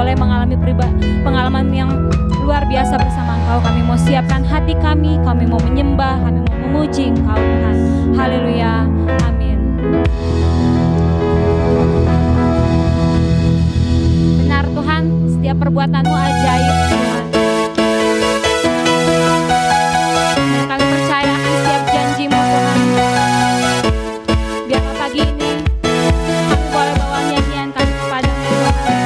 boleh mengalami pengalaman yang luar biasa bersama Engkau. Kami mau siapkan hati kami mau menyembah, kami mau memuji Engkau Tuhan. Haleluya, amin. Benar Tuhan, setiap perbuatan-Mu ajaib Tuhan. Dan kami percaya akan setiap janji-Mu Tuhan. Biarlah pagi ini kami boleh bawa nyanyian kami kepada-Mu Tuhan.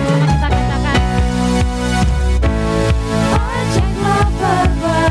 Sama kita katakan, ojeklah perbuatan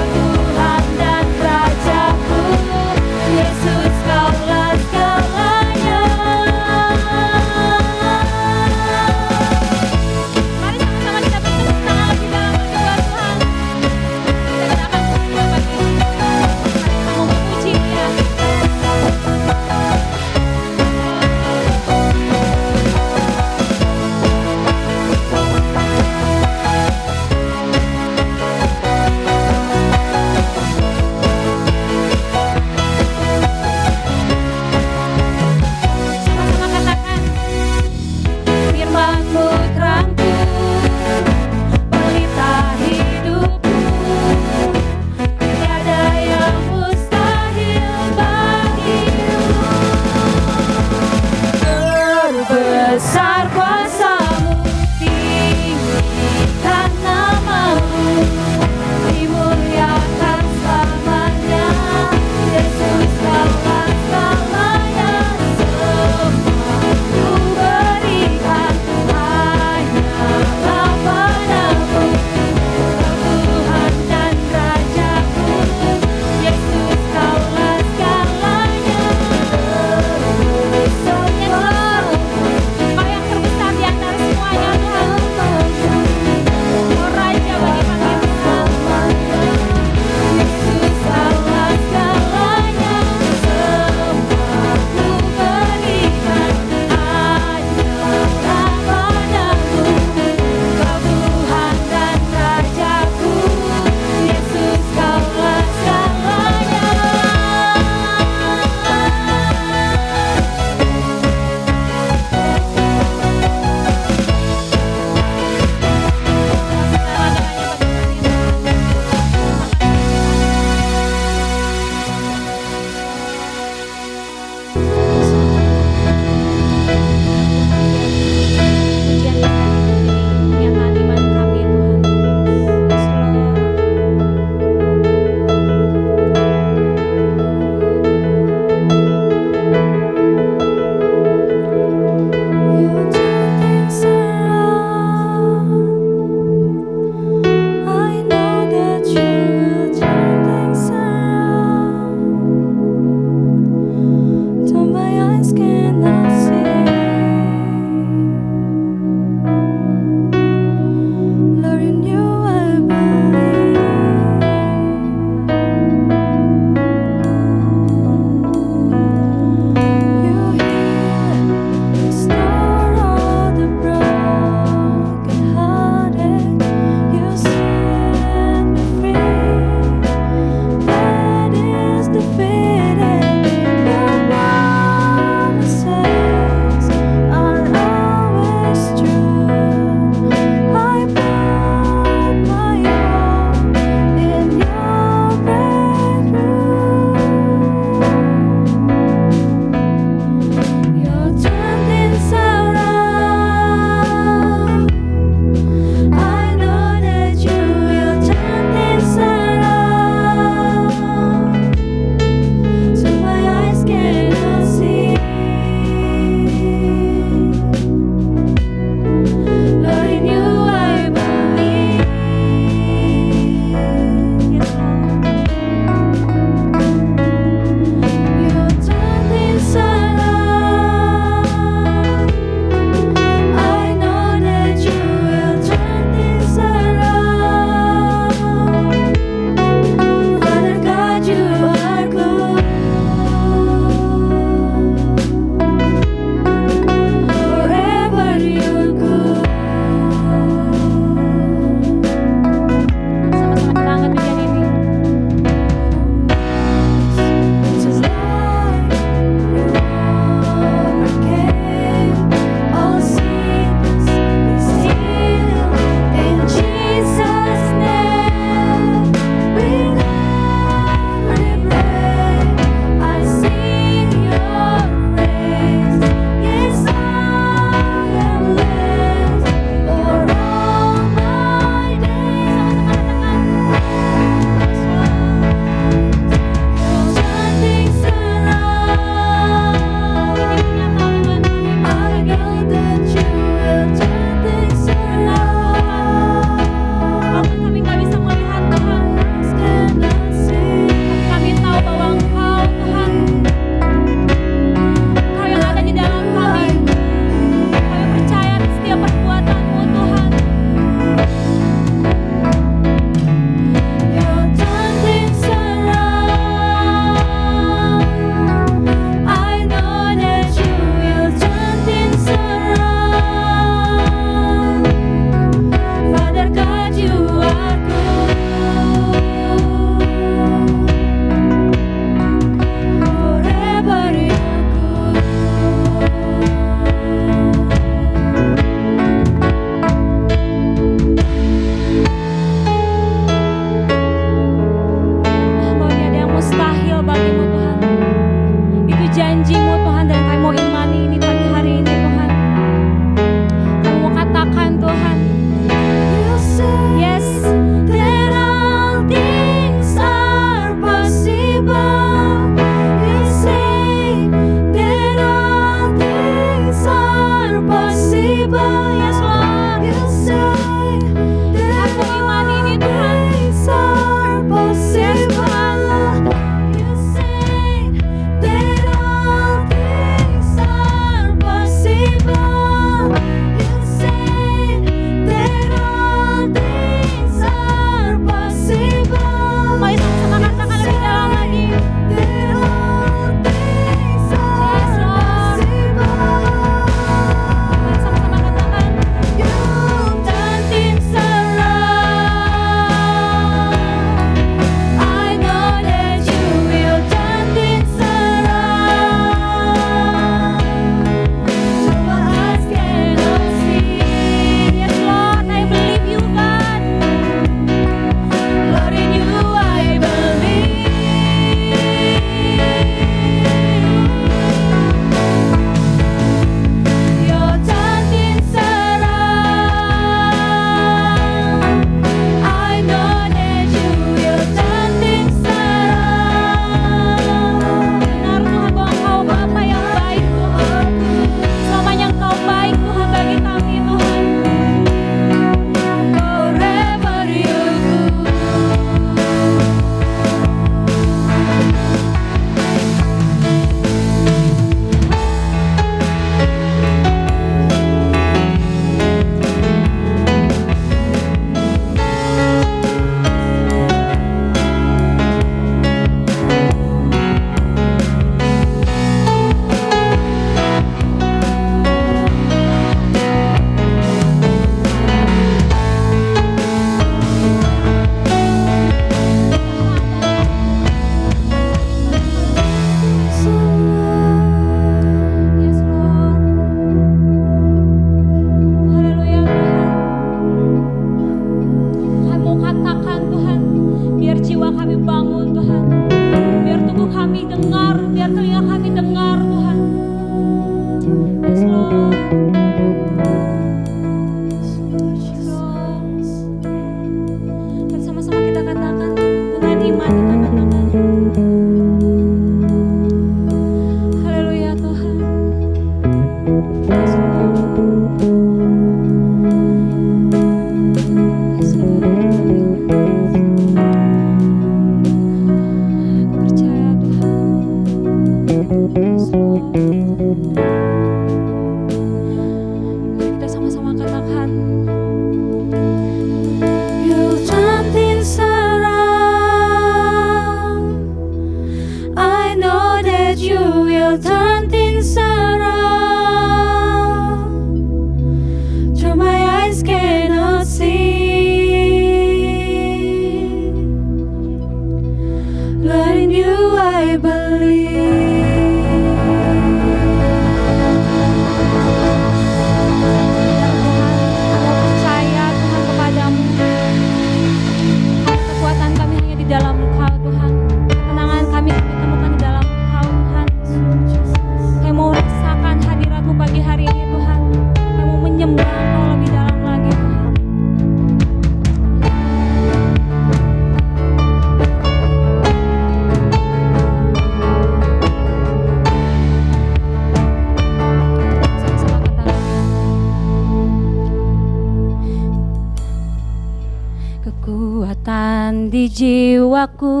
kekuatan di jiwaku,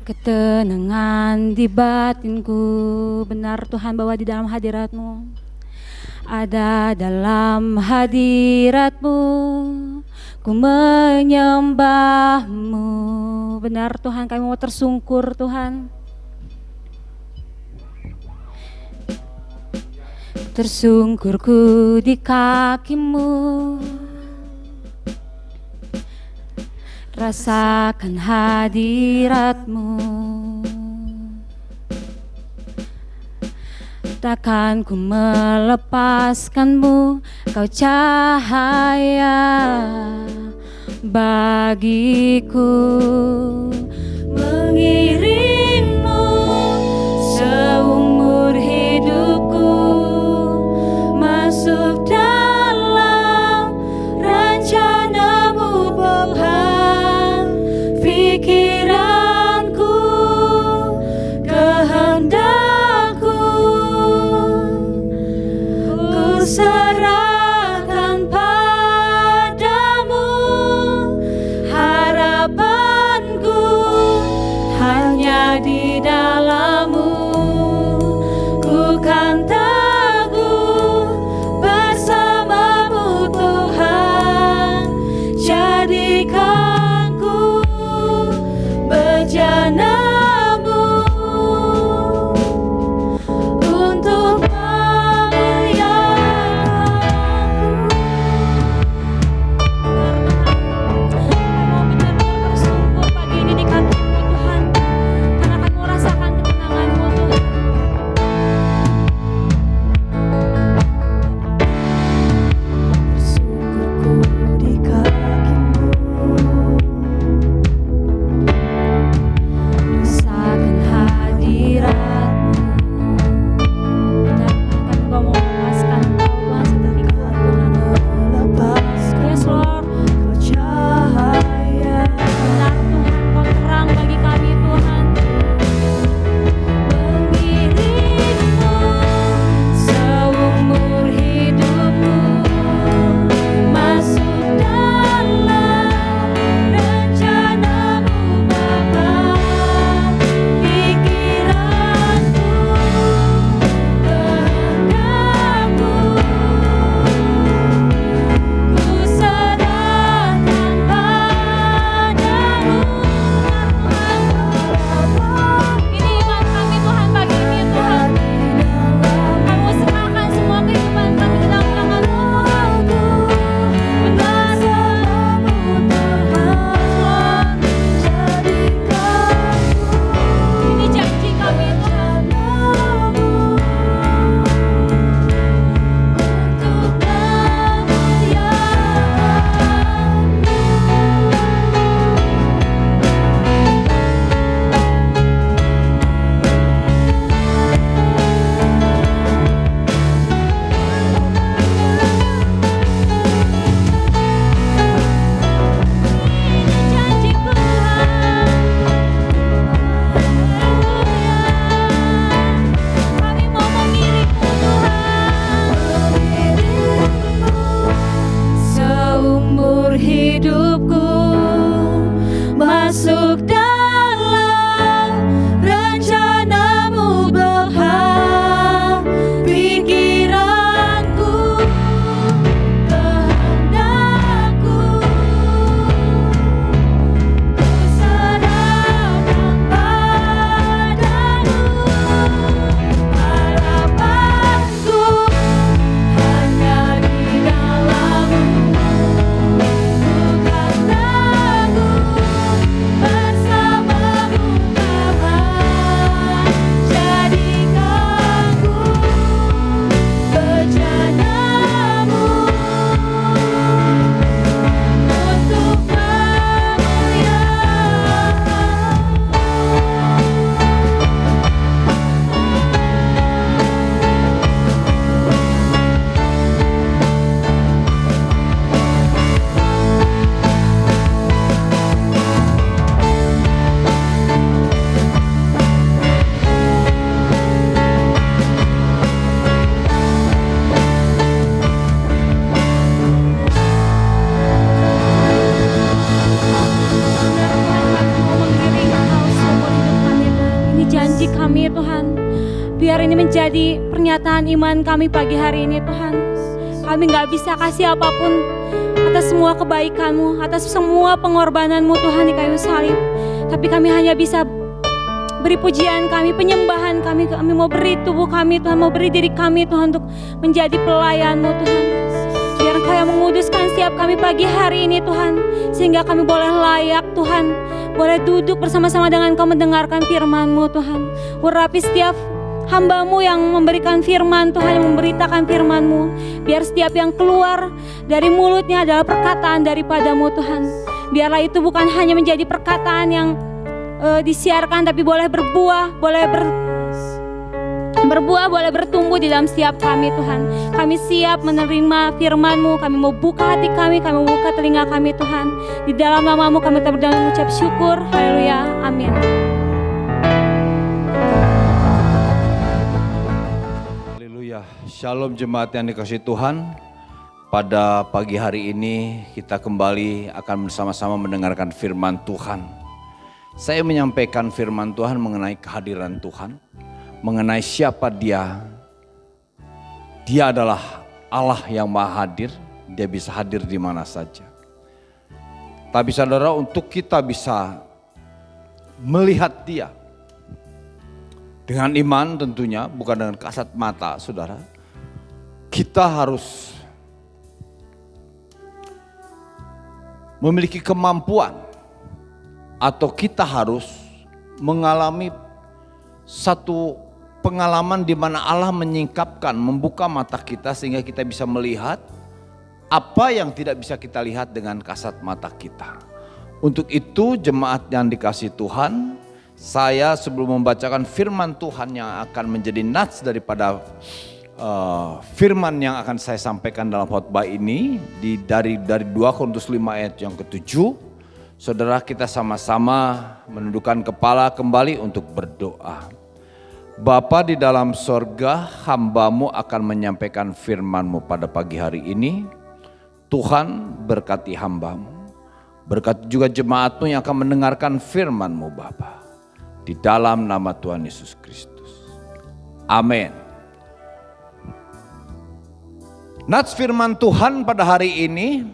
ketenangan di batinku. Benar Tuhan, bahwa di dalam hadirat-Mu, ada dalam hadirat-Mu ku menyembah-Mu. Benar Tuhan, kami mau tersungkur Tuhan, tersungkurku di kaki-Mu. Rasakan hadirat-Mu, takkan ku melepaskan-Mu. Kau cahaya bagiku, mengiring-Mu seumur hidupku, masuk dalam rencana-Mu Tuhan. Pikiranku, kehendakku, ku serahkan padamu. Harapanku hanya di dalam-Mu, ku kan teguh bersama-Mu Tuhan. Jadikan ku bejana-Mu untuk memuliakan kami Tuhan. Biar ini menjadi pernyataan iman kami pagi hari ini Tuhan. Kami gak bisa kasih apapun atas semua kebaikan-Mu, atas semua pengorbanan-Mu Tuhan di kayu salib. Tapi kami hanya bisa beri pujian kami, penyembahan kami. Kami mau beri tubuh kami Tuhan, mau beri diri kami Tuhan untuk menjadi pelayan-Mu Tuhan. Biar Engkau yang menguduskan setiap kami pagi hari ini Tuhan. Sehingga kami boleh layak Tuhan, boleh duduk bersama-sama dengan Engkau mendengarkan firman-Mu Tuhan. Urapi setiap hamba-Mu yang memberikan firman Tuhan, yang memberitakan firman-Mu. Biar setiap yang keluar dari mulutnya adalah perkataan daripada-Mu Tuhan. Biarlah itu bukan hanya menjadi perkataan yang disiarkan, tapi boleh berbuah, boleh berbuah, boleh bertumbuh di dalam setiap kami Tuhan. Kami siap menerima firman-Mu, kami mau buka hati kami mau buka telinga kami Tuhan. Di dalam nama-Mu kami berdoa mengucap syukur. Haleluya, amin. Shalom jemaat yang dikasihi Tuhan. Pada pagi hari ini kita kembali akan bersama-sama mendengarkan firman Tuhan. Saya menyampaikan firman Tuhan mengenai kehadiran Tuhan, mengenai siapa Dia. Dia adalah Allah yang Maha Hadir, Dia bisa hadir di mana saja. Tapi saudara, untuk kita bisa melihat Dia dengan iman tentunya, bukan dengan kasat mata saudara. Kita harus memiliki kemampuan atau kita harus mengalami satu pengalaman di mana Allah menyingkapkan, membuka mata kita sehingga kita bisa melihat apa yang tidak bisa kita lihat dengan kasat mata kita. Untuk itu jemaat yang dikasihi Tuhan, saya sebelum membacakan firman Tuhan yang akan menjadi nats daripada firman yang akan saya sampaikan dalam khotbah ini dari 2 Korintus 5 ayat yang ke-7, saudara kita sama-sama menundukkan kepala kembali untuk berdoa. Bapa di dalam sorga, hamba-Mu akan menyampaikan firman-Mu pada pagi hari ini. Tuhan berkati hamba-Mu, berkati juga jemaat-Mu yang akan mendengarkan firman-Mu Bapa. Di dalam nama Tuhan Yesus Kristus. Amin. Nats firman Tuhan pada hari ini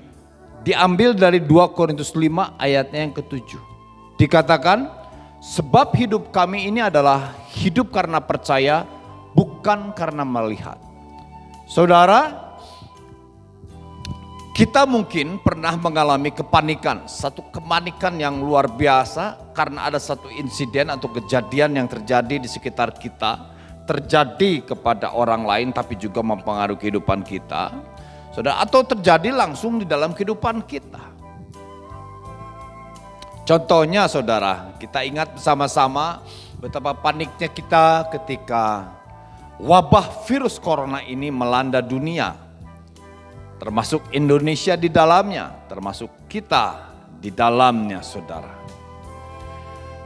diambil dari 2 Korintus 5 ayatnya yang ke-7. Dikatakan, sebab hidup kami ini adalah hidup karena percaya, bukan karena melihat. Saudara, kita mungkin pernah mengalami kepanikan, satu kepanikan yang luar biasa karena ada satu insiden atau kejadian yang terjadi di sekitar kita, terjadi kepada orang lain tapi juga mempengaruhi kehidupan kita, saudara, atau terjadi langsung di dalam kehidupan kita. Contohnya saudara, kita ingat bersama-sama betapa paniknya kita ketika wabah virus corona ini melanda dunia, termasuk Indonesia di dalamnya, termasuk kita di dalamnya saudara.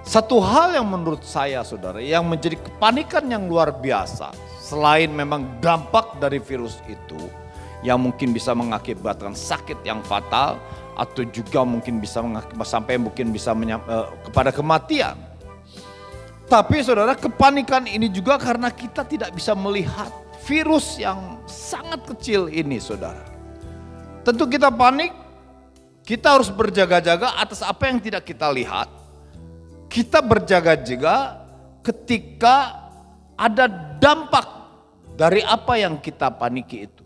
Satu hal yang menurut saya saudara yang menjadi kepanikan yang luar biasa, selain memang dampak dari virus itu yang mungkin bisa mengakibatkan sakit yang fatal atau juga mungkin bisa sampai mungkin bisa kepada kematian. Tapi saudara, kepanikan ini juga karena kita tidak bisa melihat virus yang sangat kecil ini saudara. Tentu kita panik, kita harus berjaga-jaga atas apa yang tidak kita lihat. Kita berjaga-jaga ketika ada dampak dari apa yang kita paniki itu.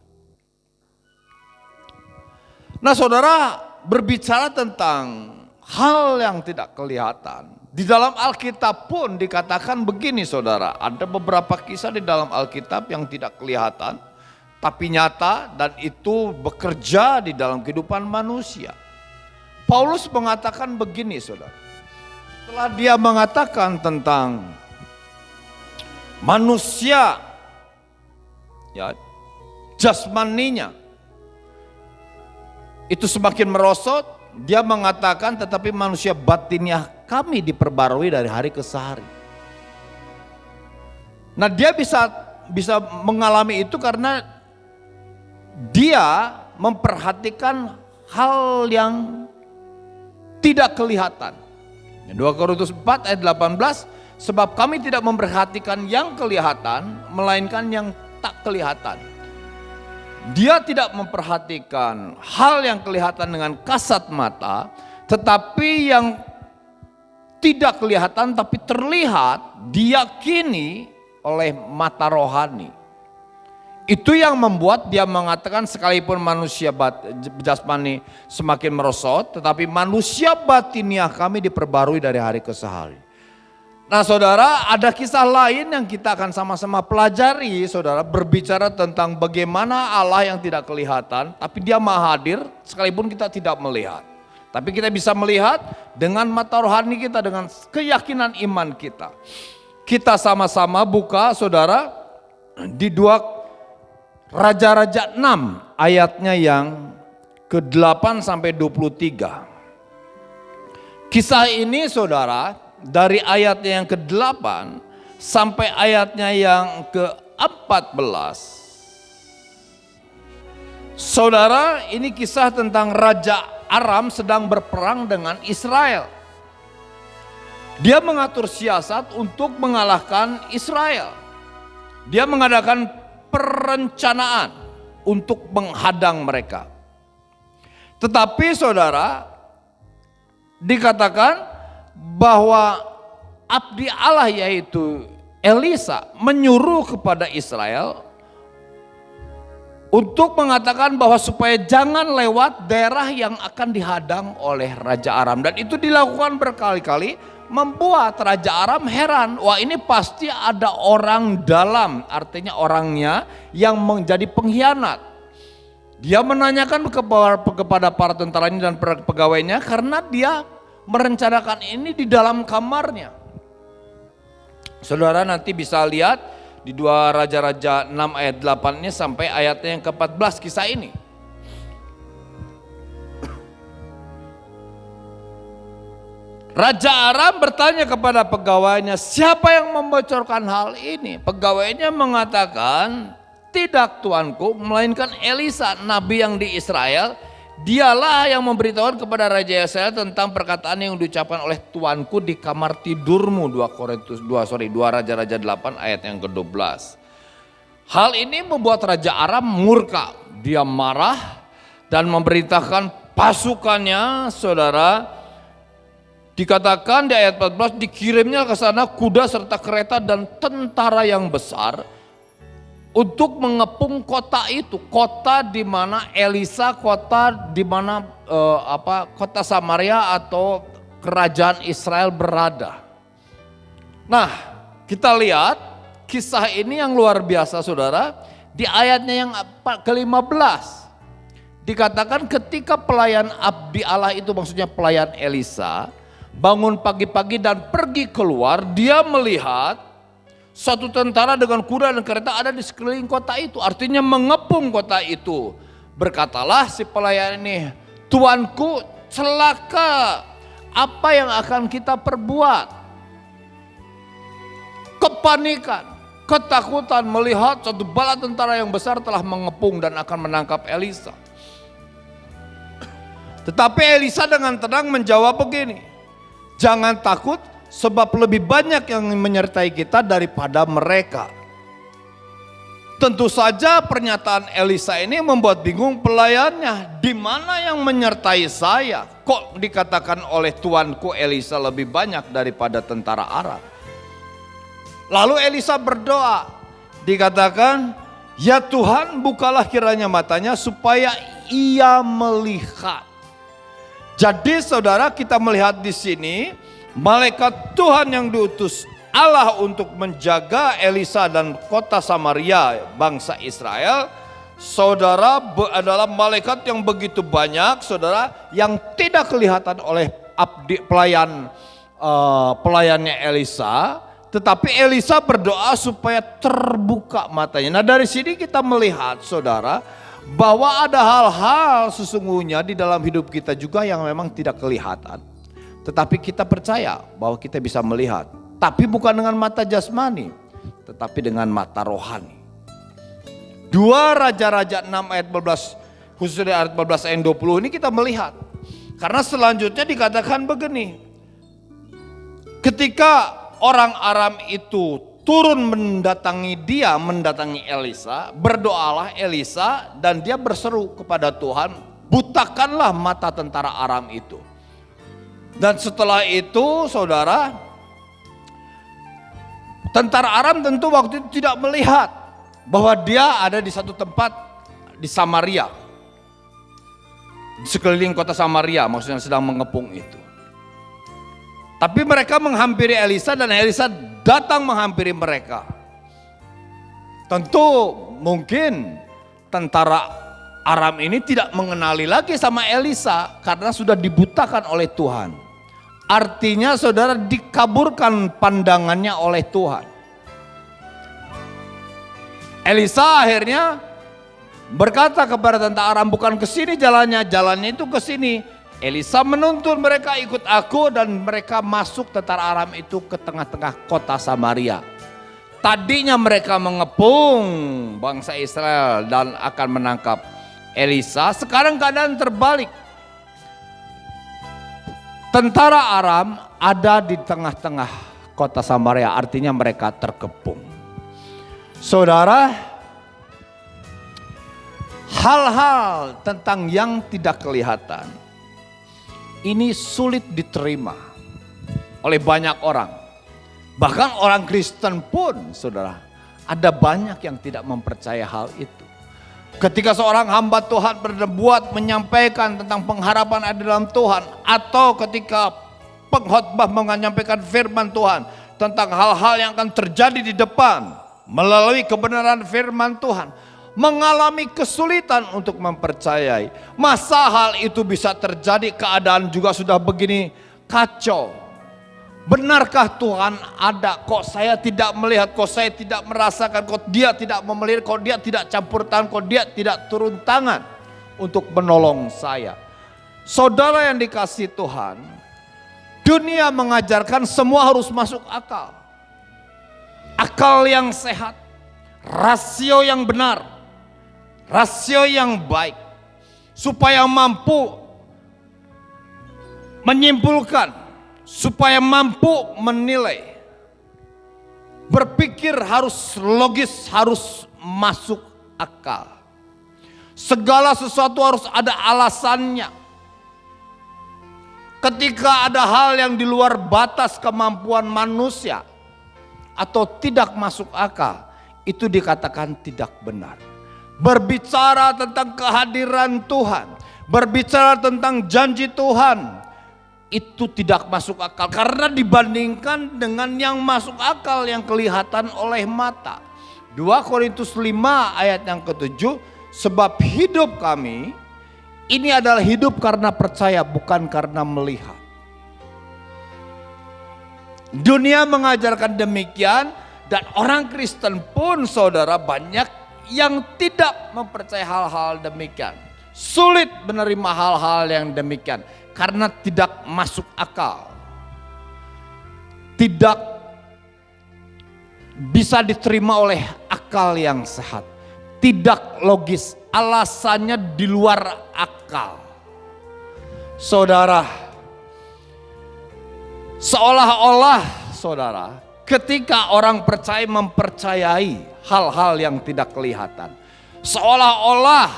Nah saudara, berbicara tentang hal yang tidak kelihatan. Di dalam Alkitab pun dikatakan begini saudara. Ada beberapa kisah di dalam Alkitab yang tidak kelihatan, tapi nyata dan itu bekerja di dalam kehidupan manusia. Paulus mengatakan begini saudara. Setelah dia mengatakan tentang manusia, ya, jasmaninya itu semakin merosot, dia mengatakan tetapi manusia batinnya kami diperbarui dari hari ke hari. Nah dia bisa mengalami itu karena dia memperhatikan hal yang tidak kelihatan. 2 Korintus 4 ayat 18, Sebab kami tidak memperhatikan yang kelihatan, melainkan yang tak kelihatan. Dia tidak memperhatikan hal yang kelihatan dengan kasat mata, tetapi yang tidak kelihatan tapi terlihat, diyakini oleh mata rohani. Itu yang membuat dia mengatakan sekalipun manusia jasmani semakin merosot, tetapi manusia batiniah kami diperbarui dari hari ke hari. Nah saudara, ada kisah lain yang kita akan sama-sama pelajari, saudara, berbicara tentang bagaimana Allah yang tidak kelihatan, tapi dia maha hadir sekalipun kita tidak melihat. Tapi kita bisa melihat dengan mata rohani kita, dengan keyakinan iman kita. Kita sama-sama buka, saudara, di 2 Raja-Raja 6 ayatnya yang ke-8 sampai 23. Kisah ini saudara, dari ayatnya yang ke-8 sampai ayatnya yang ke-14. Saudara, ini kisah tentang Raja Aram sedang berperang dengan Israel. Dia mengatur siasat untuk mengalahkan Israel. Dia mengadakan perencanaan untuk menghadang mereka. Tetapi saudara, dikatakan bahwa abdi Allah yaitu Elisa menyuruh kepada Israel untuk mengatakan bahwa supaya jangan lewat daerah yang akan dihadang oleh Raja Aram. Dan itu dilakukan berkali-kali, membuat Raja Aram heran. Wah, ini pasti ada orang dalam, artinya orangnya yang menjadi pengkhianat. Dia menanyakan kepada para tentaranya dan pegawainya karena dia merencanakan ini di dalam kamarnya. Saudara nanti bisa lihat di 2 Raja-Raja 6 ayat 8 ini sampai ayatnya yang ke-14 kisah ini. Raja Aram bertanya kepada pegawainya, siapa yang membocorkan hal ini? Pegawainya mengatakan, tidak tuanku, melainkan Elisa, nabi yang di Israel. Dialah yang memberitahukan kepada Raja Israel tentang perkataan yang diucapkan oleh tuanku di kamar tidurmu. 2 Raja-Raja 8 ayat yang ke-12. Hal ini membuat Raja Aram murka. Dia marah dan memerintahkan pasukannya, saudara. Dikatakan di ayat 14, dikirimnya ke sana kuda serta kereta dan tentara yang besar untuk mengepung kota itu, kota di mana Elisa, kota di mana kota Samaria atau kerajaan Israel berada. Nah, kita lihat kisah ini yang luar biasa, saudara. Di ayatnya yang ke-15 dikatakan ketika pelayan abdi Allah itu, maksudnya pelayan Elisa, bangun pagi-pagi dan pergi keluar, dia melihat satu tentara dengan kuda dan kereta ada di sekeliling kota itu, artinya mengepung kota itu. Berkatalah si pelayan ini, tuanku, celaka, apa yang akan kita perbuat? Kepanikan, ketakutan melihat satu bala tentara yang besar telah mengepung dan akan menangkap Elisa. Tetapi Elisa dengan tenang menjawab begini, jangan takut, sebab lebih banyak yang menyertai kita daripada mereka. Tentu saja pernyataan Elisa ini membuat bingung pelayannya. Di mana yang menyertai saya? Kok dikatakan oleh tuanku Elisa lebih banyak daripada tentara Aram? Lalu Elisa berdoa. Dikatakan, ya Tuhan, bukalah kiranya matanya supaya ia melihat. Jadi saudara, kita melihat di sini malaikat Tuhan yang diutus Allah untuk menjaga Elisa dan kota Samaria bangsa Israel, saudara, adalah malaikat yang begitu banyak, saudara, yang tidak kelihatan oleh pelayannya Elisa, tetapi Elisa berdoa supaya terbuka matanya. Nah, dari sini kita melihat, saudara, bahwa ada hal-hal sesungguhnya di dalam hidup kita juga yang memang tidak kelihatan. Tetapi kita percaya bahwa kita bisa melihat. Tapi bukan dengan mata jasmani, tetapi dengan mata rohani. 2 Raja-Raja 6 ayat 14, khususnya ayat 14 ayat 20 ini kita melihat. Karena selanjutnya dikatakan begini. Ketika orang Aram itu turun mendatangi Elisa, berdoalah Elisa dan dia berseru kepada Tuhan, butakanlah mata tentara Aram itu. Dan setelah itu saudara, tentara Aram tentu waktu itu tidak melihat bahwa dia ada di satu tempat di Samaria. Di sekeliling kota Samaria, maksudnya sedang mengepung itu. Tapi mereka menghampiri Elisa dan Elisa datang menghampiri mereka. Tentu mungkin tentara Aram ini tidak mengenali lagi sama Elisa karena sudah dibutakan oleh Tuhan. Artinya saudara, dikaburkan pandangannya oleh Tuhan. Elisa akhirnya berkata kepada tentara Aram, bukan ke sini jalannya itu ke sini. Elisa menuntun mereka ikut aku dan mereka masuk tentara Aram itu ke tengah-tengah kota Samaria. Tadinya mereka mengepung bangsa Israel dan akan menangkap Elisa, sekarang keadaan terbalik. Tentara Aram ada di tengah-tengah kota Samaria, artinya mereka terkepung. Saudara, hal-hal tentang yang tidak kelihatan ini sulit diterima oleh banyak orang. Bahkan orang Kristen pun, saudara, ada banyak yang tidak mempercaya hal itu. Ketika seorang hamba Tuhan berbuat menyampaikan tentang pengharapan ada dalam Tuhan, atau ketika pengkhotbah menyampaikan firman Tuhan tentang hal-hal yang akan terjadi di depan melalui kebenaran firman Tuhan, mengalami kesulitan untuk mempercayai. Masa hal itu bisa terjadi, keadaan juga sudah begini kacau. Benarkah Tuhan ada? Kok saya tidak melihat, kok saya tidak merasakan, kok dia tidak memelihara, kok dia tidak campur tangan, kok dia tidak turun tangan untuk menolong saya. Saudara yang dikasihi Tuhan, dunia mengajarkan semua harus masuk akal. Akal yang sehat, rasio yang benar, rasio yang baik, supaya mampu menyimpulkan, supaya mampu menilai. Berpikir harus logis, harus masuk akal. Segala sesuatu harus ada alasannya. Ketika ada hal yang di luar batas kemampuan manusia atau tidak masuk akal, itu dikatakan tidak benar. Berbicara tentang kehadiran Tuhan, berbicara tentang janji Tuhan, itu tidak masuk akal karena dibandingkan dengan yang masuk akal yang kelihatan oleh mata. 2 Korintus 5 ayat yang ke-7, sebab hidup kami ini adalah hidup karena percaya, bukan karena melihat. Dunia mengajarkan demikian, dan orang Kristen pun saudara banyak yang tidak mempercayai hal-hal demikian. Sulit menerima hal-hal yang demikian karena tidak masuk akal. Tidak bisa diterima oleh akal yang sehat. Tidak logis, alasannya di luar akal. Saudara, seolah-olah saudara, ketika orang percaya mempercayai hal-hal yang tidak kelihatan, seolah-olah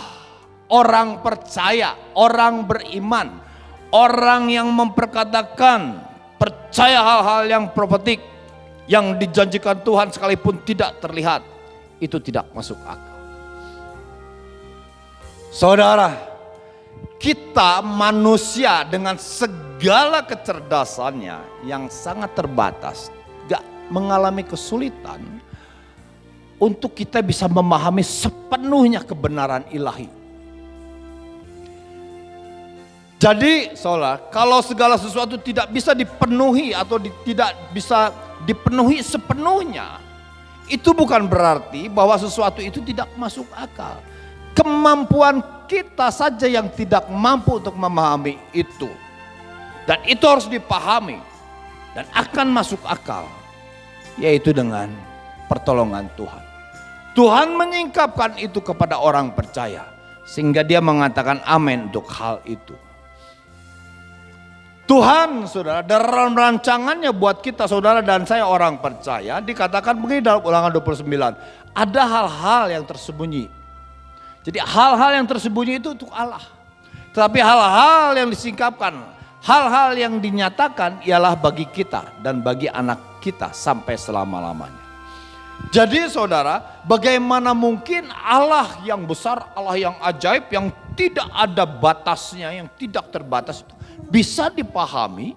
orang percaya, orang beriman, orang yang memperkatakan percaya hal-hal yang profetik yang dijanjikan Tuhan sekalipun tidak terlihat, itu tidak masuk akal. Saudara, kita manusia dengan segala kecerdasannya yang sangat terbatas, gak mengalami kesulitan untuk kita bisa memahami sepenuhnya kebenaran ilahi. Jadi saudara, kalau segala sesuatu tidak bisa dipenuhi atau tidak bisa dipenuhi sepenuhnya, itu bukan berarti bahwa sesuatu itu tidak masuk akal. Kemampuan kita saja yang tidak mampu untuk memahami itu. Dan itu harus dipahami dan akan masuk akal, yaitu dengan pertolongan Tuhan. Tuhan menyingkapkan itu kepada orang percaya, sehingga dia mengatakan amin untuk hal itu. Tuhan, saudara, dalam rancangannya buat kita, saudara dan saya orang percaya, dikatakan begini dalam Ulangan 29, ada hal-hal yang tersembunyi. Jadi hal-hal yang tersembunyi itu untuk Allah. Tetapi hal-hal yang disingkapkan, hal-hal yang dinyatakan ialah bagi kita dan bagi anak kita sampai selama-lamanya. Jadi saudara, bagaimana mungkin Allah yang besar, Allah yang ajaib, yang tidak ada batasnya, yang tidak terbatas itu bisa dipahami,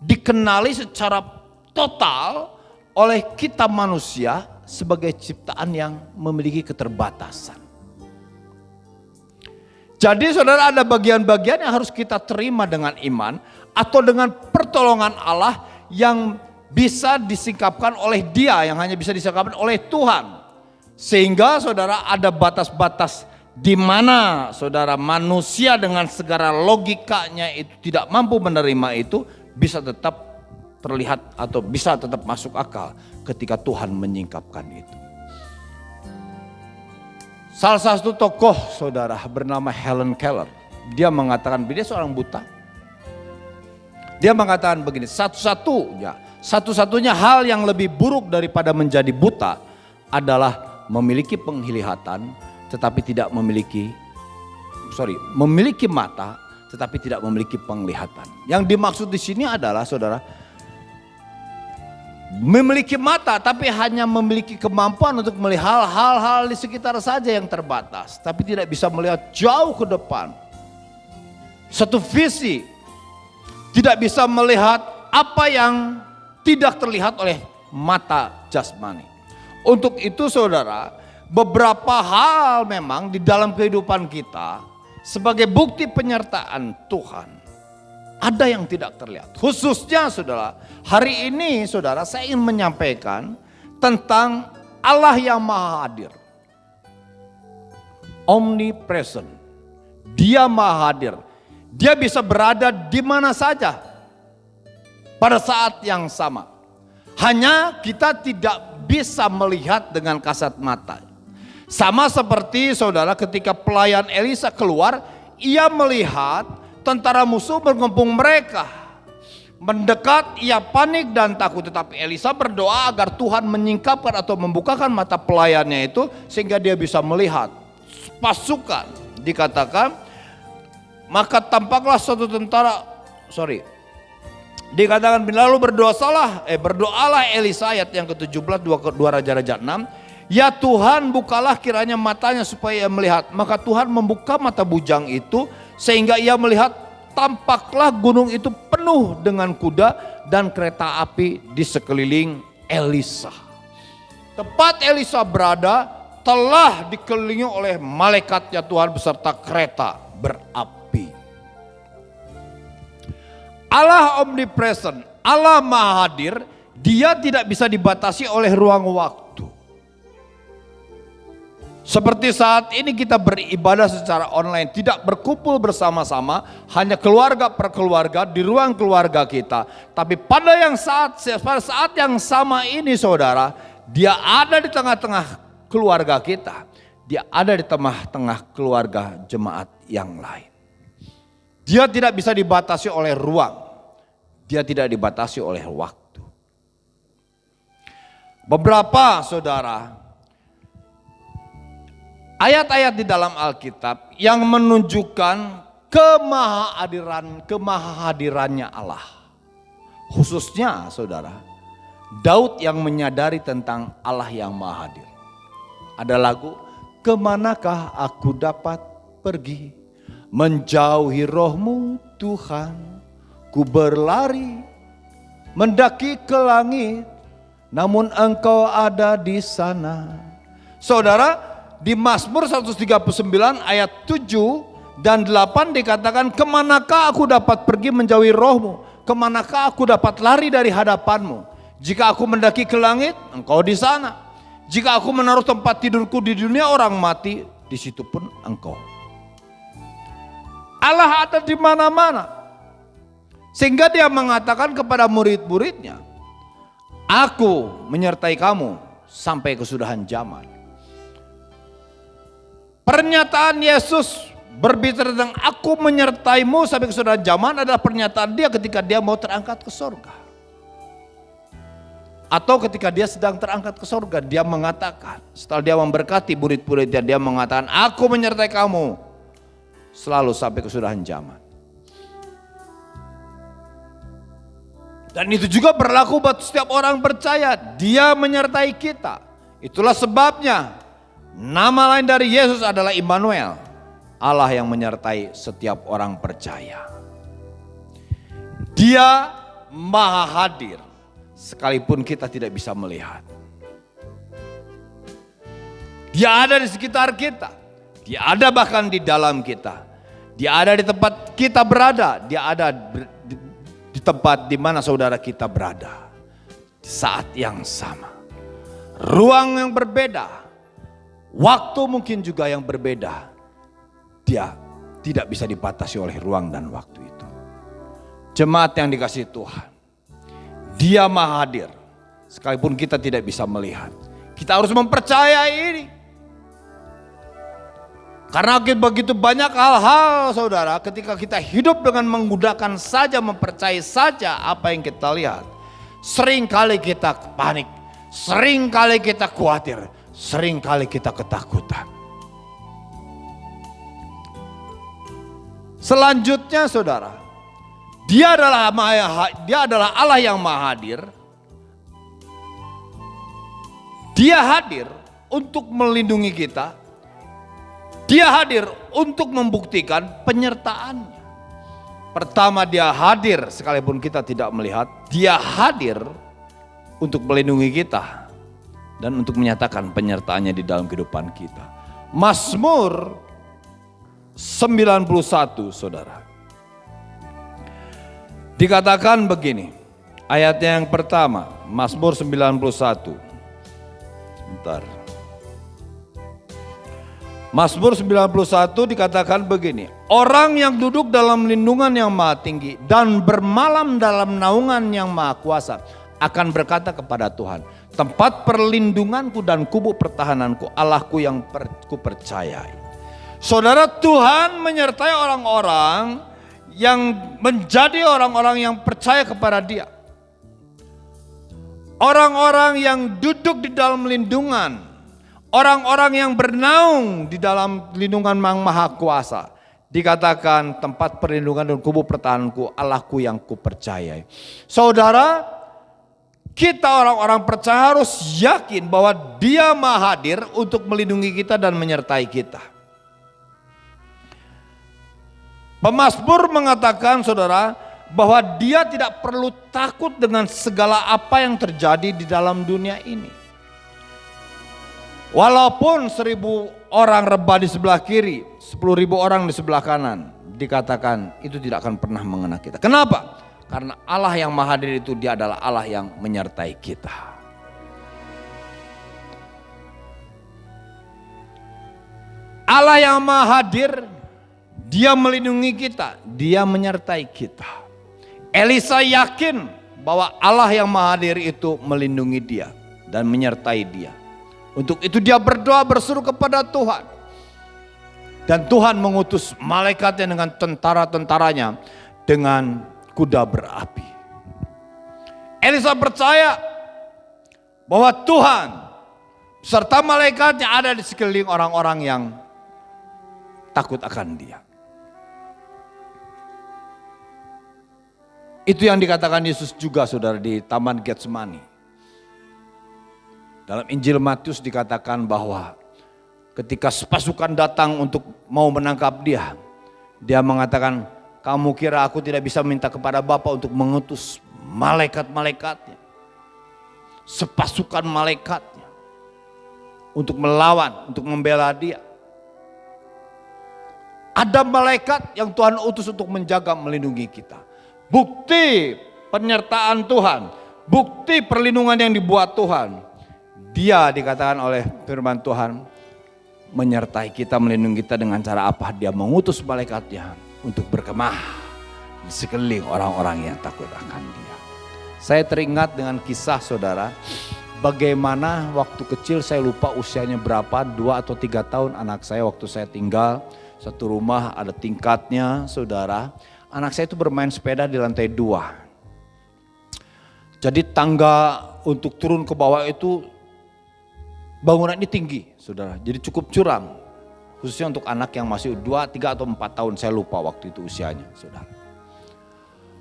dikenali secara total oleh kita manusia sebagai ciptaan yang memiliki keterbatasan. Jadi saudara, ada bagian-bagian yang harus kita terima dengan iman atau dengan pertolongan Allah yang bisa disingkapkan oleh Dia, yang hanya bisa disingkapkan oleh Tuhan. Sehingga saudara, ada batas-batas di mana saudara, manusia dengan segala logikanya itu tidak mampu menerima itu, bisa tetap terlihat atau bisa tetap masuk akal ketika Tuhan menyingkapkan itu. Salah satu tokoh saudara bernama Helen Keller, dia mengatakan, dia seorang buta. Dia mengatakan begini, satu-satunya hal yang lebih buruk daripada menjadi buta adalah memiliki penglihatan tetapi tidak memiliki mata tetapi tidak memiliki penglihatan. Yang dimaksud di sini adalah saudara, memiliki mata tapi hanya memiliki kemampuan untuk melihat hal-hal di sekitar saja yang terbatas, tapi tidak bisa melihat jauh ke depan. Satu visi, tidak bisa melihat apa yang tidak terlihat oleh mata jasmani. Untuk itu saudara, beberapa hal memang di dalam kehidupan kita sebagai bukti penyertaan Tuhan ada yang tidak terlihat. Khususnya saudara, hari ini saudara, saya ingin menyampaikan tentang Allah yang Maha Hadir. Omnipresent. Dia Maha Hadir. Dia bisa berada di mana saja pada saat yang sama. Hanya kita tidak bisa melihat dengan kasat mata. Sama seperti saudara, ketika pelayan Elisa keluar, ia melihat tentara musuh mengepung mereka. Mendekat, ia panik dan takut. Tetapi Elisa berdoa agar Tuhan menyingkapkan atau membukakan mata pelayannya itu, sehingga dia bisa melihat pasukan. Dikatakan, maka tampaklah suatu tentara, dikatakan, lalu berdoalah Elisa, ayat yang ke-17, 2 Raja-Raja 6. Ya Tuhan, bukalah kiranya matanya supaya ia melihat. Maka Tuhan membuka mata bujang itu sehingga ia melihat, tampaklah gunung itu penuh dengan kuda dan kereta api di sekeliling Elisa. Tempat Elisa berada telah dikelilingi oleh malaikatnya Tuhan beserta kereta berapi. Allah omnipresent, Allah Maha Hadir, Dia tidak bisa dibatasi oleh ruang waktu. Seperti saat ini kita beribadah secara online, tidak berkumpul bersama-sama, hanya keluarga per keluarga di ruang keluarga kita. Tapi pada saat yang sama ini saudara, Dia ada di tengah-tengah keluarga kita. Dia ada di tengah-tengah keluarga jemaat yang lain. Dia tidak bisa dibatasi oleh ruang. Dia tidak dibatasi oleh waktu. Beberapa saudara, ayat-ayat di dalam Alkitab yang menunjukkan kemahahadirannya Allah. Khususnya saudara, Daud yang menyadari tentang Allah yang Maha Hadir. Ada lagu, kemanakah aku dapat pergi, menjauhi rohmu Tuhan. Ku berlari, mendaki ke langit, namun Engkau ada di sana. Saudara, di Mazmur 139 ayat 7 dan 8 dikatakan, kemanakah aku dapat pergi menjauhi rohmu, kemanakah aku dapat lari dari hadapanmu. Jika aku mendaki ke langit, Engkau di sana. Jika aku menaruh tempat tidurku di dunia orang mati, di situ pun Engkau. Allah ada di mana-mana. Sehingga Dia mengatakan kepada murid-muridnya, aku menyertai kamu sampai kesudahan zaman. Pernyataan Yesus berbicara tentang aku menyertaimu sampai kesudahan zaman adalah pernyataan dia ketika dia mau terangkat ke surga. Atau ketika dia sedang terangkat ke surga, dia mengatakan, setelah dia memberkati murid-muridnya, dia mengatakan, aku menyertai kamu selalu sampai kesudahan zaman. Dan itu juga berlaku buat setiap orang percaya, dia menyertai kita. Itulah sebabnya nama lain dari Yesus adalah Immanuel, Allah yang menyertai setiap orang percaya. Dia maha hadir sekalipun kita tidak bisa melihat. Dia ada di sekitar kita, dia ada bahkan di dalam kita. Dia ada di tempat kita berada, dia ada di tempat di mana saudara kita berada. Di saat yang sama. Ruang yang berbeda, waktu mungkin juga yang berbeda. Dia tidak bisa dibatasi oleh ruang dan waktu itu. Jemaat yang dikasihi Tuhan, dia maha hadir sekalipun kita tidak bisa melihat. Kita harus mempercayai ini. Karena begitu banyak hal-hal saudara, ketika kita hidup dengan menggunakan saja, mempercayai saja apa yang kita lihat, sering kali kita panik, sering kali kita khawatir, sering kali kita ketakutan. Selanjutnya saudara, dia adalah Allah yang maha hadir. Dia hadir untuk melindungi kita. Dia hadir untuk membuktikan penyertaannya. Pertama, dia hadir sekalipun kita tidak melihat. Dia hadir untuk melindungi kita dan untuk menyatakan penyertaannya di dalam kehidupan kita. Mazmur 91 saudara. Dikatakan begini, ayatnya yang pertama, Mazmur 91. Sebentar. Mazmur 91 dikatakan begini, orang yang duduk dalam lindungan yang maha tinggi dan bermalam dalam naungan yang maha kuasa akan berkata kepada Tuhan, tempat perlindunganku dan kubu pertahananku, Allahku yang ku percayai. Saudara, Tuhan menyertai orang-orang yang menjadi orang-orang yang percaya kepada Dia. Orang-orang yang duduk di dalam lindungan, orang-orang yang bernaung di dalam lindungan Yang Maha Kuasa. Dikatakan tempat perlindungan dan kubu pertahananku, Allahku yang kupercayai. Saudara, kita orang-orang percaya harus yakin bahwa Dia maha hadir untuk melindungi kita dan menyertai kita. Pemazmur mengatakan saudara, bahwa dia tidak perlu takut dengan segala apa yang terjadi di dalam dunia ini. Walaupun 1.000 orang rebah di sebelah kiri, 10.000 orang di sebelah kanan, dikatakan itu tidak akan pernah mengena kita. Kenapa? Karena Allah yang maha hadir itu, Dia adalah Allah yang menyertai kita. Allah yang maha hadir, Dia melindungi kita, Dia menyertai kita. Elisa yakin bahwa Allah yang maha hadir itu melindungi dia dan menyertai dia. Untuk itu dia berdoa berseru kepada Tuhan. Dan Tuhan mengutus malaikatnya dengan tentara-tentaranya dengan kuda berapi. Elisa percaya bahwa Tuhan serta malaikatnya ada di sekeliling orang-orang yang takut akan dia. Itu yang dikatakan Yesus juga saudara di Taman Getsemani. Dalam Injil Matius dikatakan bahwa ketika pasukan datang untuk mau menangkap dia, dia mengatakan, kamu kira aku tidak bisa minta kepada Bapa untuk mengutus malaikat-malaikatnya, sepasukan malaikatnya untuk melawan, untuk membela dia. Ada malaikat yang Tuhan utus untuk menjaga, melindungi kita. Bukti penyertaan Tuhan, bukti perlindungan yang dibuat Tuhan. Dia dikatakan oleh firman Tuhan menyertai kita, melindungi kita dengan cara apa? Dia mengutus malaikatnya untuk berkemah di sekeliling orang-orang yang takut akan dia. Saya teringat dengan kisah saudara, bagaimana waktu kecil, saya lupa usianya berapa, 2 atau 3 tahun anak saya waktu saya tinggal. Satu rumah ada tingkatnya, saudara. Anak saya itu bermain sepeda di lantai 2. Jadi tangga untuk turun ke bawah itu bangunan ini tinggi, saudara. Jadi cukup curam. Khususnya untuk anak yang masih 2, 3 atau 4 tahun, saya lupa waktu itu usianya, saudara.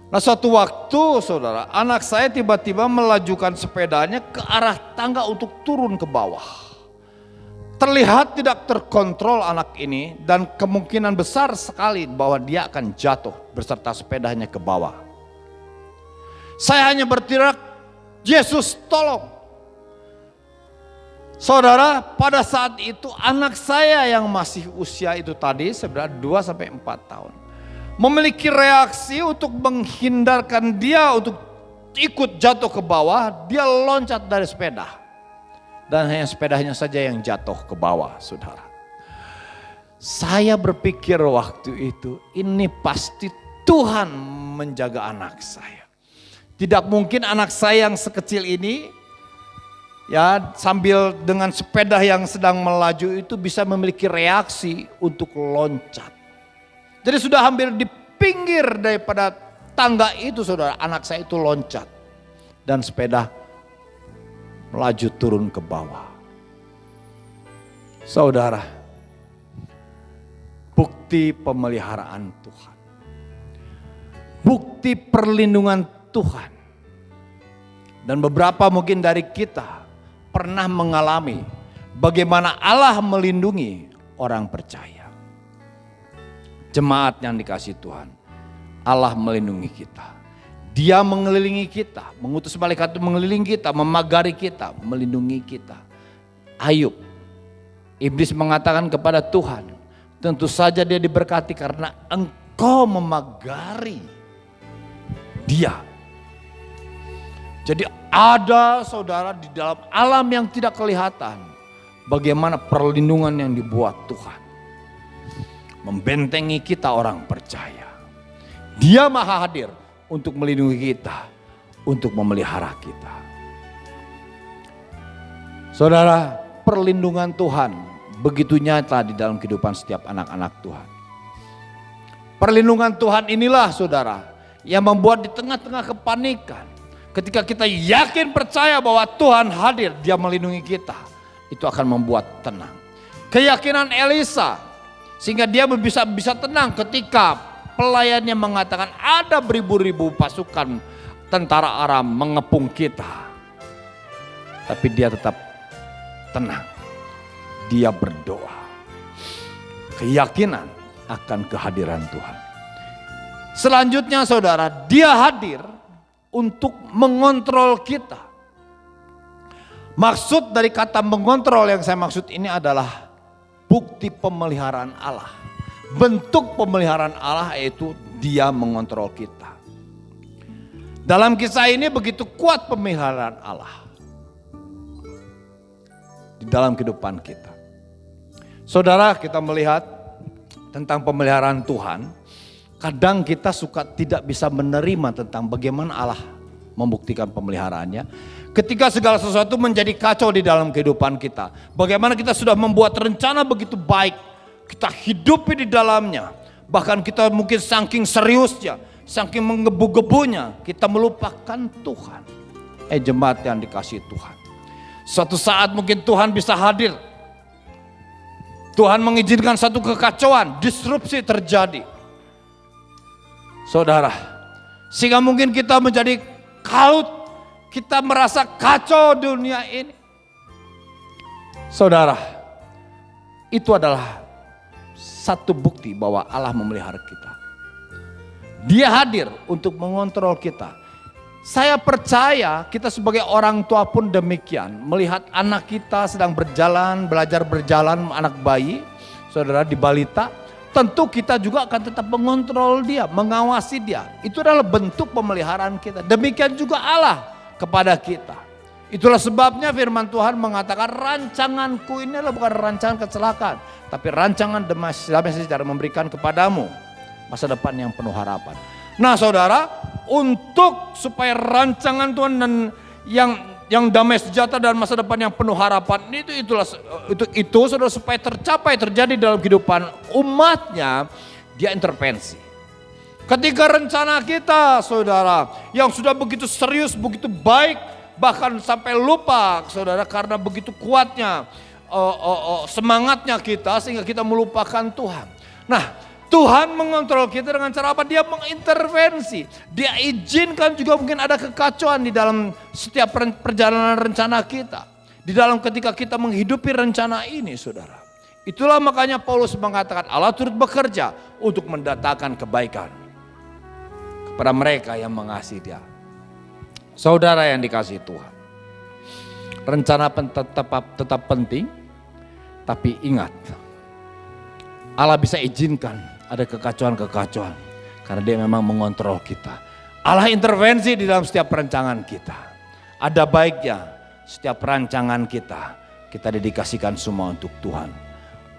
Nah suatu waktu, saudara, anak saya tiba-tiba melajukan sepedanya ke arah tangga untuk turun ke bawah. Terlihat tidak terkontrol anak ini dan kemungkinan besar sekali bahwa dia akan jatuh beserta sepedanya ke bawah. Saya hanya berteriak, Yesus tolong. Saudara, pada saat itu anak saya yang masih usia itu tadi sebenarnya 2-4 tahun. Memiliki reaksi untuk menghindarkan dia untuk ikut jatuh ke bawah, dia loncat dari sepeda. Dan hanya sepedanya saja yang jatuh ke bawah, saudara. Saya berpikir waktu itu, ini pasti Tuhan menjaga anak saya. Tidak mungkin anak saya yang sekecil ini, ya sambil dengan sepeda yang sedang melaju itu bisa memiliki reaksi untuk loncat. Jadi sudah hampir di pinggir daripada tangga itu, saudara, anak saya itu loncat. Dan sepeda melaju turun ke bawah. Saudara, bukti pemeliharaan Tuhan. Bukti perlindungan Tuhan. Dan beberapa mungkin dari kita pernah mengalami bagaimana Allah melindungi orang percaya. Jemaat yang dikasihi Tuhan, Allah melindungi kita. Dia mengelilingi kita, mengutus malaikat mengelilingi kita, memagari kita, melindungi kita. Ayub, iblis mengatakan kepada Tuhan, tentu saja dia diberkati karena engkau memagari dia. Jadi ada, saudara, di dalam alam yang tidak kelihatan, bagaimana perlindungan yang dibuat Tuhan. Membentengi kita orang percaya. Dia maha hadir untuk melindungi kita, untuk memelihara kita. Saudara, perlindungan Tuhan begitu nyata di dalam kehidupan setiap anak-anak Tuhan. Perlindungan Tuhan inilah, saudara, yang membuat di tengah-tengah kepanikan, ketika kita yakin percaya bahwa Tuhan hadir, Dia melindungi kita, itu akan membuat tenang. Keyakinan Elisa, sehingga dia bisa tenang ketika pelayannya mengatakan ada beribu-ribu pasukan tentara Aram mengepung kita. Tapi dia tetap tenang. Dia berdoa. Keyakinan akan kehadiran Tuhan. Selanjutnya, saudara, dia hadir untuk mengontrol kita. Maksud dari kata mengontrol yang saya maksud ini adalah bukti pemeliharaan Allah. Bentuk pemeliharaan Allah yaitu Dia mengontrol kita. Dalam kisah ini begitu kuat pemeliharaan Allah di dalam kehidupan kita. Saudara, kita melihat tentang pemeliharaan Tuhan. Kadang kita suka tidak bisa menerima tentang bagaimana Allah membuktikan pemeliharaannya. Ketika segala sesuatu menjadi kacau di dalam kehidupan kita. Bagaimana kita sudah membuat rencana begitu baik. Kita hidupi di dalamnya. Bahkan kita mungkin saking seriusnya, saking menggebu-gebunya, kita melupakan Tuhan. Jemaat yang dikasihi Tuhan. Suatu saat mungkin Tuhan bisa hadir. Tuhan mengizinkan satu kekacauan, disrupsi terjadi. Saudara, sehingga mungkin kita menjadi kalut, kita merasa kacau dunia ini. Saudara, itu adalah satu bukti bahwa Allah memelihara kita. Dia hadir untuk mengontrol kita. Saya percaya kita sebagai orang tua pun demikian. Melihat anak kita sedang berjalan, belajar berjalan, anak bayi, saudara, di balita. Tentu kita juga akan tetap mengontrol dia, mengawasi dia. Itu adalah bentuk pemeliharaan kita. Demikian juga Allah kepada kita. Itulah sebabnya firman Tuhan mengatakan rancanganku ini adalah bukan rancangan kecelakaan. Tapi rancangan damai sejahtera memberikan kepadamu masa depan yang penuh harapan. Nah, saudara, untuk supaya rancangan Tuhan dan yang yang damai sejahtera dan masa depan yang penuh harapan. Itu saudara, supaya terjadi dalam kehidupan umatnya, dia intervensi. Ketika rencana kita saudara yang sudah begitu serius, begitu baik, bahkan sampai lupa saudara karena begitu kuatnya semangatnya kita sehingga kita melupakan Tuhan. Nah, Tuhan mengontrol kita dengan cara apa? Dia mengintervensi. Dia izinkan juga mungkin ada kekacauan di dalam setiap perjalanan rencana kita. Di dalam ketika kita menghidupi rencana ini saudara. Itulah makanya Paulus mengatakan Allah turut bekerja untuk mendatangkan kebaikan kepada mereka yang mengasihi Dia. Saudara yang dikasihi Tuhan. Rencana tetap penting, tapi ingat, Allah bisa izinkan ada kekacauan-kekacauan karena Dia memang mengontrol kita. Allah intervensi di dalam setiap perencanaan kita. Ada baiknya setiap perancangan kita dedikasikan semua untuk Tuhan,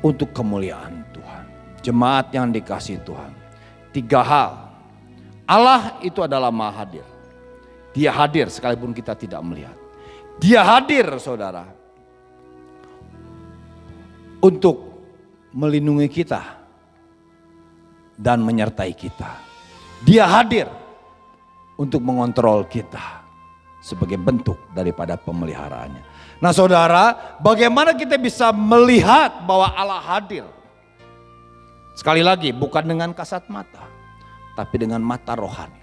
untuk kemuliaan Tuhan. Jemaat yang dikasihi Tuhan, 3 hal. Allah itu adalah Maha Hadir. Dia hadir sekalipun kita tidak melihat. Dia hadir saudara untuk melindungi kita dan menyertai kita. Dia hadir untuk mengontrol kita sebagai bentuk daripada pemeliharaannya. Nah saudara, bagaimana kita bisa melihat bahwa Allah hadir? Sekali lagi, bukan dengan kasat mata, tapi dengan mata rohani.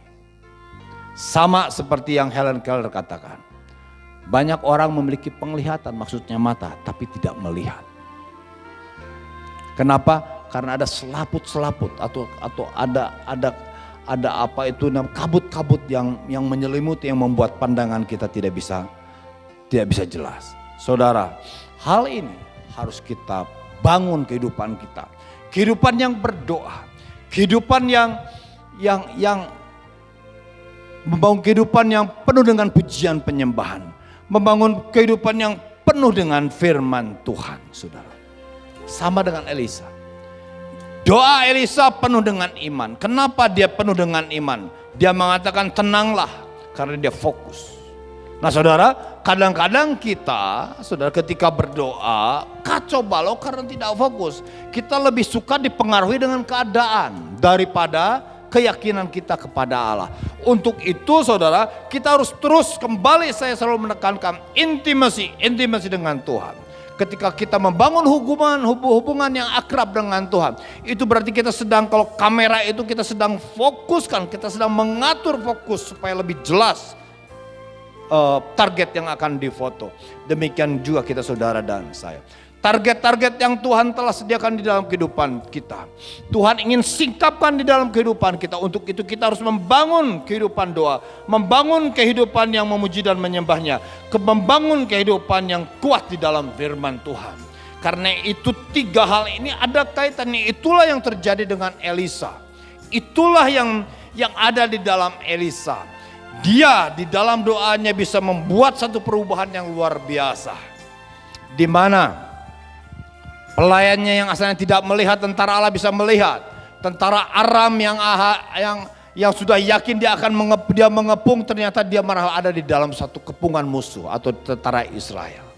Sama seperti yang Helen Keller katakan. Banyak orang memiliki penglihatan, maksudnya mata, tapi tidak melihat. Kenapa? Karena ada selaput-selaput atau ada apa itu kabut-kabut yang menyelimuti, yang membuat pandangan kita tidak bisa jelas. Saudara, hal ini harus kita bangun kehidupan kita. Kehidupan yang berdoa, kehidupan yang membangun kehidupan yang penuh dengan pujian penyembahan, membangun kehidupan yang penuh dengan firman Tuhan, saudara. Sama dengan Elisa. Doa Elisa penuh dengan iman. Kenapa dia penuh dengan iman? Dia mengatakan tenanglah karena dia fokus. Nah saudara, kadang-kadang kita, saudara, ketika berdoa kacau balau karena tidak fokus. Kita lebih suka dipengaruhi dengan keadaan daripada keyakinan kita kepada Allah. Untuk itu saudara, kita harus terus kembali, saya selalu menekankan intimasi dengan Tuhan. Ketika kita membangun hubungan yang akrab dengan Tuhan, itu berarti kita sedang, kalau kamera itu kita sedang fokuskan, kita sedang mengatur fokus supaya lebih jelas target yang akan difoto. Demikian juga kita saudara dan saya. Target-target yang Tuhan telah sediakan di dalam kehidupan kita, Tuhan ingin singkapkan di dalam kehidupan kita. Untuk itu kita harus membangun kehidupan doa, membangun kehidupan yang memuji dan menyembahnya, membangun kehidupan yang kuat di dalam firman Tuhan. Karena itu 3 hal ini ada kaitannya. Itulah yang terjadi dengan Elisa. Itulah yang ada di dalam Elisa. Dia di dalam doanya bisa membuat satu perubahan yang luar biasa. Di mana pelayannya yang asalnya tidak melihat, tentara Allah bisa melihat. Tentara Aram yang sudah yakin dia akan mengepung, ternyata dia malah ada di dalam satu kepungan musuh atau tentara Israel.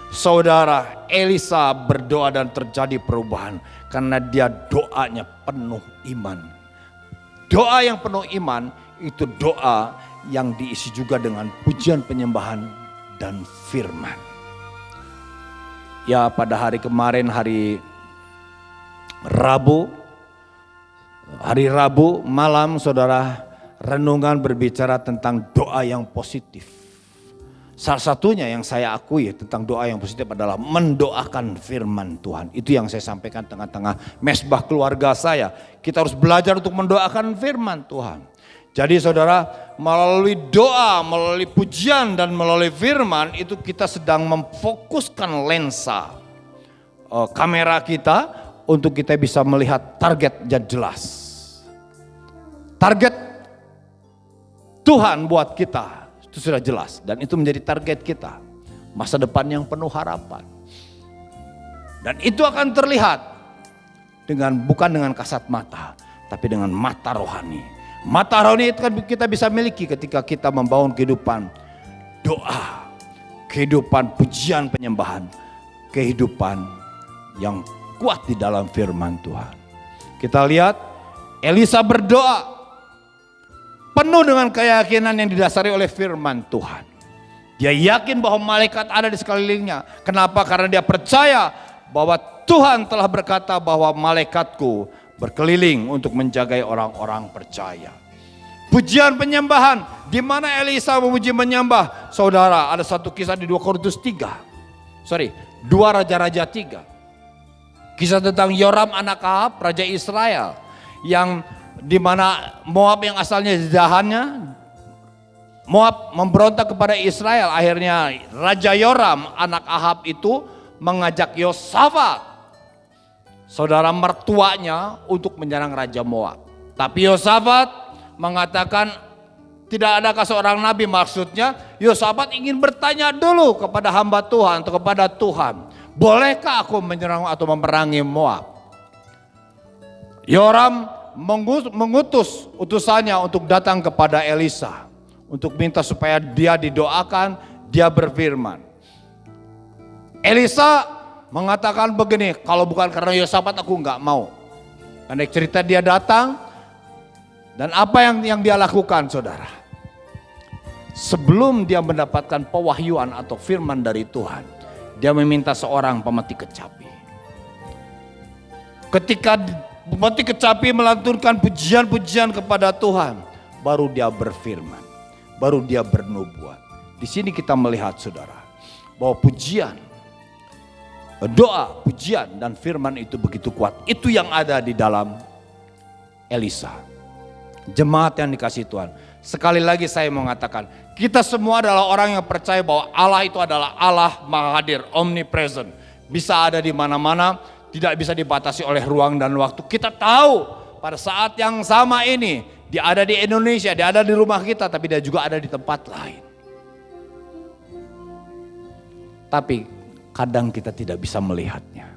Saudara, Elisa berdoa dan terjadi perubahan karena dia doanya penuh iman. Doa yang penuh iman itu doa yang diisi juga dengan pujian penyembahan dan firman. Ya, pada hari kemarin, hari Rabu malam saudara, renungan berbicara tentang doa yang positif. Salah satunya yang saya akui tentang doa yang positif adalah mendoakan firman Tuhan. Itu yang saya sampaikan tengah-tengah mesbah keluarga saya. Kita harus belajar untuk mendoakan firman Tuhan. Jadi saudara, melalui doa, melalui pujian dan melalui firman itu kita sedang memfokuskan lensa kamera kita untuk kita bisa melihat target yang jelas. Target Tuhan buat kita itu sudah jelas dan itu menjadi target kita. Masa depan yang penuh harapan. Dan itu akan terlihat bukan dengan kasat mata, tapi dengan mata rohani. Mata rohani itu kan kita bisa miliki ketika kita membangun kehidupan doa, kehidupan pujian penyembahan, kehidupan yang kuat di dalam firman Tuhan. Kita lihat Elisa berdoa penuh dengan keyakinan yang didasari oleh firman Tuhan. Dia yakin bahwa malaikat ada di sekelilingnya. Kenapa? Karena dia percaya bahwa Tuhan telah berkata bahwa malaikatku berkeliling untuk menjagai orang-orang percaya. Pujian penyembahan, di mana Elisa memuji menyembah. Saudara, ada satu kisah di 2 Raja-Raja 3. Kisah tentang Yoram anak Ahab, raja Israel, yang di mana Moab yang asalnya jahannya, Moab memberontak kepada Israel. Akhirnya Raja Yoram anak Ahab itu mengajak Yosafat, saudara mertuanya, untuk menyerang Raja Moab. Tapi Yosafat mengatakan, tidak adakah seorang nabi, maksudnya Yosafat ingin bertanya dulu kepada hamba Tuhan atau kepada Tuhan, bolehkah aku menyerang atau memerangi Moab? Yoram mengutus utusannya untuk datang kepada Elisa, untuk minta supaya dia didoakan. Dia berfirman, Elisa mengatakan begini, kalau bukan karena Yosafat aku nggak mau. Karena cerita dia datang, dan apa yang dia lakukan, saudara? Sebelum dia mendapatkan pewahyuan atau firman dari Tuhan, dia meminta seorang pemati kecapi. Ketika pemati kecapi melanturkan pujian-pujian kepada Tuhan, baru dia berfirman, baru dia bernubuat. Di sini kita melihat, saudara, bahwa pujian, doa, pujian, dan firman itu begitu kuat. Itu yang ada di dalam Elisa. Jemaat yang dikasihi Tuhan, sekali lagi saya mengatakan, kita semua adalah orang yang percaya bahwa Allah itu adalah Allah Maha Hadir, omnipresent. Bisa ada di mana-mana, tidak bisa dibatasi oleh ruang dan waktu. Kita tahu pada saat yang sama ini, dia ada di Indonesia, dia ada di rumah kita, tapi dia juga ada di tempat lain. Tapi kadang kita tidak bisa melihatnya.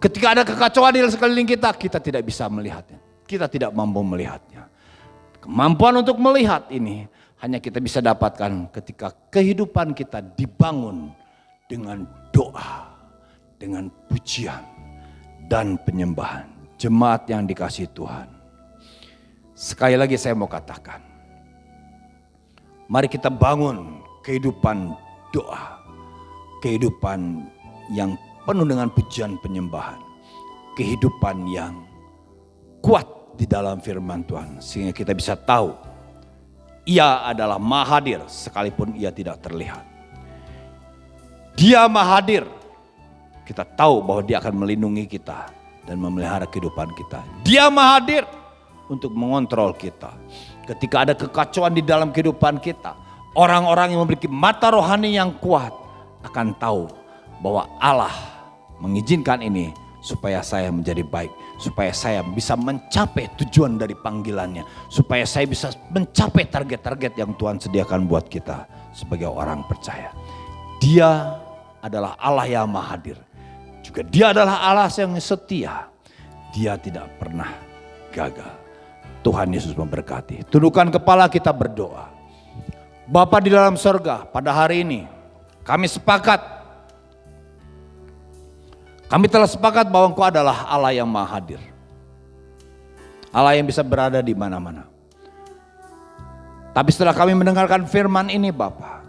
Ketika ada kekacauan di sekeliling kita, kita tidak bisa melihatnya. Kita tidak mampu melihatnya. Kemampuan untuk melihat ini hanya kita bisa dapatkan ketika kehidupan kita dibangun dengan doa, dengan pujian dan penyembahan. Jemaat yang dikasihi Tuhan, sekali lagi saya mau katakan, mari kita bangun kehidupan doa, kehidupan yang penuh dengan pujian penyembahan, kehidupan yang kuat di dalam firman Tuhan, sehingga kita bisa tahu Ia adalah Maha Hadir sekalipun Ia tidak terlihat. Dia Maha Hadir, kita tahu bahwa Dia akan melindungi kita dan memelihara kehidupan kita. Dia Maha Hadir untuk mengontrol kita. Ketika ada kekacauan di dalam kehidupan kita, orang-orang yang memiliki mata rohani yang kuat akan tahu bahwa Allah mengizinkan ini supaya saya menjadi baik, supaya saya bisa mencapai tujuan dari panggilannya, supaya saya bisa mencapai target-target yang Tuhan sediakan buat kita sebagai orang percaya. Dia adalah Allah yang Maha Hadir. Juga Dia adalah Allah yang setia. Dia tidak pernah gagal. Tuhan Yesus memberkati. Tundukkan kepala, kita berdoa. Bapa di dalam surga, pada hari ini kami sepakat, kami telah sepakat bahwa Engkau adalah Allah yang Maha Hadir. Allah yang bisa berada di mana-mana. Tapi setelah kami mendengarkan firman ini, Bapa,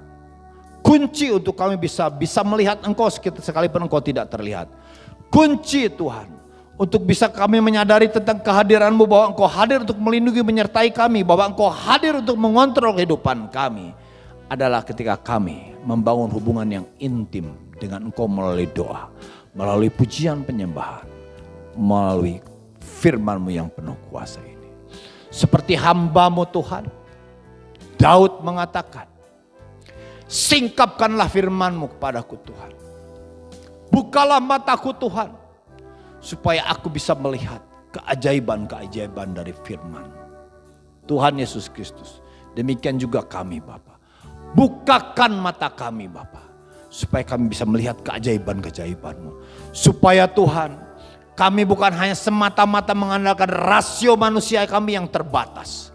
kunci untuk kami bisa melihat Engkau sekalipun Engkau tidak terlihat. Kunci Tuhan untuk bisa kami menyadari tentang kehadiran-Mu, bahwa Engkau hadir untuk melindungi, menyertai kami, bahwa Engkau hadir untuk mengontrol kehidupan kami, adalah ketika kami membangun hubungan yang intim dengan Engkau melalui doa, melalui pujian penyembahan, melalui firman-Mu yang penuh kuasa ini. Seperti hamba-Mu Tuhan, Daud mengatakan, singkapkanlah firman-Mu kepadaku Tuhan. Bukalah mataku Tuhan, supaya aku bisa melihat keajaiban-keajaiban dari firman Tuhan Yesus Kristus. Demikian juga kami Bapa. Bukakan mata kami Bapa, supaya kami bisa melihat keajaiban-keajaiban-Mu. Supaya Tuhan, kami bukan hanya semata-mata mengandalkan rasio manusia kami yang terbatas,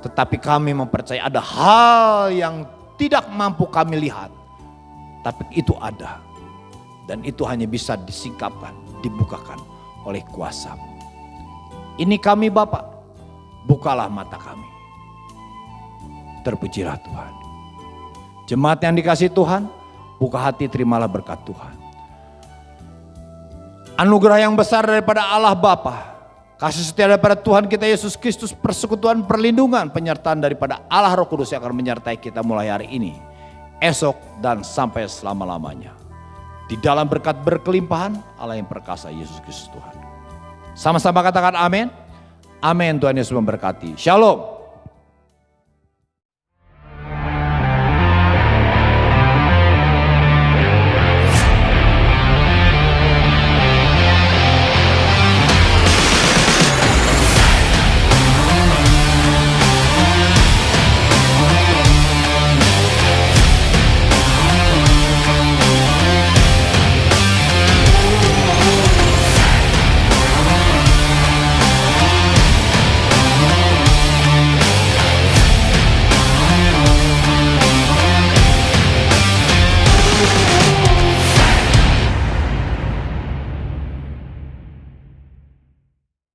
tetapi kami mempercayai ada hal yang tidak mampu kami lihat. Tapi itu ada. Dan itu hanya bisa disingkapkan, dibukakan oleh kuasa. Ini kami Bapa, bukalah mata kami. Terpujilah Tuhan. Jemaat yang dikasihi Tuhan, buka hati, terimalah berkat Tuhan. Anugerah yang besar daripada Allah Bapa, kasih setia daripada Tuhan kita Yesus Kristus, persekutuan, perlindungan, penyertaan daripada Allah Roh Kudus yang akan menyertai kita mulai hari ini, esok, dan sampai selama-lamanya. Di dalam berkat berkelimpahan Allah yang perkasa Yesus Kristus Tuhan. Sama-sama katakan amin. Amin. Tuhan Yesus memberkati. Shalom.